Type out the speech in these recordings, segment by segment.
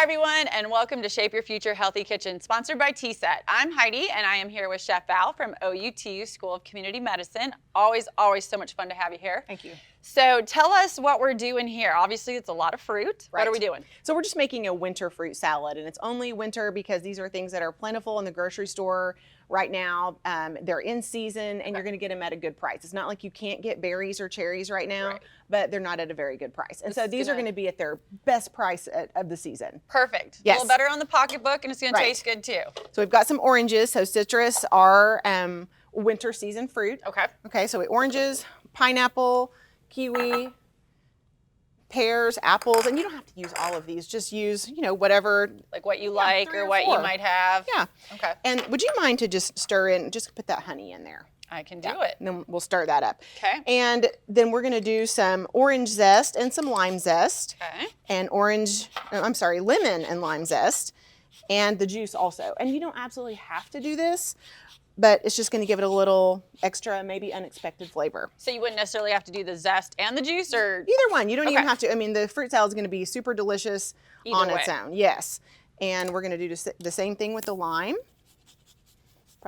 Hi everyone, and welcome to Shape Your Future Healthy Kitchen, sponsored by TSET. I'm Heidi, and I am here with Chef Val from OUTU School of Community Medicine. Always so much fun to have you here. Thank you. So tell us what we're doing here. Obviously, it's a lot of fruit. Right. What are we doing? So we're just making a winter fruit salad, and it's only winter because these are things that are plentiful in the grocery store right now. They're in season, and you're going to get them at a good price. It's not like you can't get berries or cherries right now, but they're not at a very good price. And so these are going to be at their best price of the season. Perfect. Yes. A little better on the pocketbook, and it's going to taste good too. So we've got some oranges. So citrus are winter season fruit. Okay. Okay, so oranges, pineapple, kiwi, pears, apples, and you don't have to use all of these. Just use, whatever. Like what you like or what you might have. Yeah. Okay. And would you mind to just stir in, just put that honey in there? I can do it. And then we'll stir that up. Okay. And then we're going to do some orange zest and some lime zest. Okay. And lemon and lime zest. And the juice also. And you don't absolutely have to do this, but it's just going to give it a little extra, maybe unexpected flavor. So you wouldn't necessarily have to do the zest and the juice, or? Either one. You don't even have to. I mean, the fruit salad is going to be super delicious on its own. Yes. And we're going to do the same thing with the lime.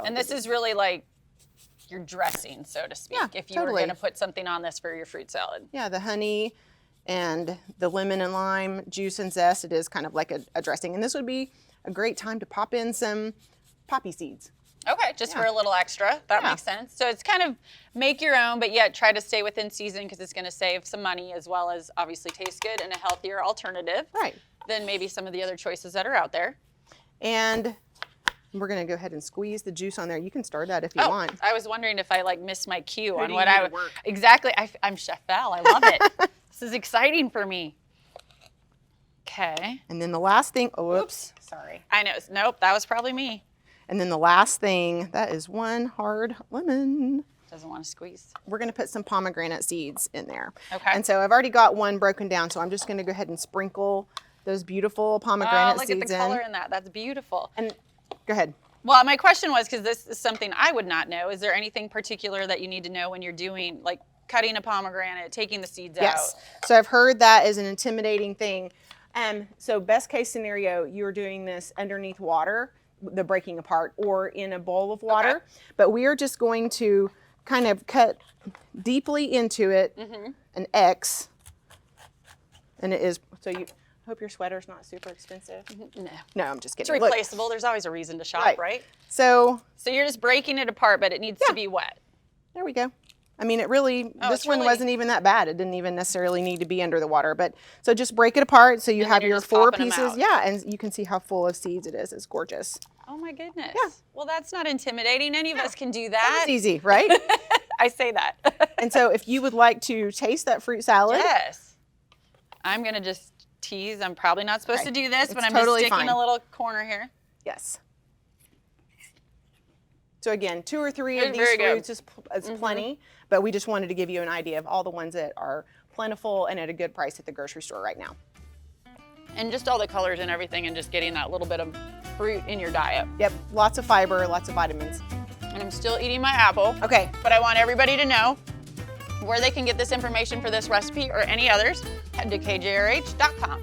And this is really like your dressing, so to speak, if you were going to put something on this for your fruit salad. Yeah, the honey and the lemon and lime juice and zest, it is kind of like a dressing. And this would be a great time to pop in some poppy seeds. Okay, just for a little extra. That makes sense. So it's kind of make your own, but yet try to stay within season because it's going to save some money as well as obviously taste good and a healthier alternative than maybe some of the other choices that are out there. And we're going to go ahead and squeeze the juice on there. You can stir that if you want. I was wondering if I missed my cue on what I would work. Exactly. I'm Chef Val. I love it. This is exciting for me. Okay. And then the last thing, oops, sorry. I know. Nope, that was probably me. And then the last thing, that is one hard lemon. Doesn't want to squeeze. We're going to put some pomegranate seeds in there. Okay. And so I've already got one broken down, so I'm just going to go ahead and sprinkle those beautiful pomegranate seeds in. Look at the color in that. That's beautiful. And go ahead. Well, my question was, because this is something I would not know, is there anything particular that you need to know when you're doing, like cutting a pomegranate, taking the seeds out? Yes. So I've heard that is an intimidating thing. So best case scenario, you're doing this underneath water, the breaking apart, or in a bowl of water. Okay. But we are just going to kind of cut deeply into it, an X. And it is, so you hope your sweater's not super expensive. No, I'm just kidding. It's replaceable. There's always a reason to shop, right? So you're just breaking it apart, but it needs to be wet. There we go. I mean, it really, this one wasn't even that bad. It didn't even necessarily need to be under the water. But so just break it apart so you have your 4 pieces. Yeah, and you can see how full of seeds it is. It's gorgeous. Oh my goodness. Yeah. Well, that's not intimidating. Any of us can do that. That's easy, right? I say that. And so if you would like to taste that fruit salad. Yes. I'm going to just tease. I'm probably not supposed to do this, but I'm totally just sticking a little corner here. Yes. So again, 2 or 3 of these fruits is plenty, but we just wanted to give you an idea of all the ones that are plentiful and at a good price at the grocery store right now. And just all the colors and everything, and just getting that little bit of fruit in your diet. Yep, lots of fiber, lots of vitamins. And I'm still eating my apple. Okay. But I want everybody to know where they can get this information for this recipe or any others. Head to kjrh.com.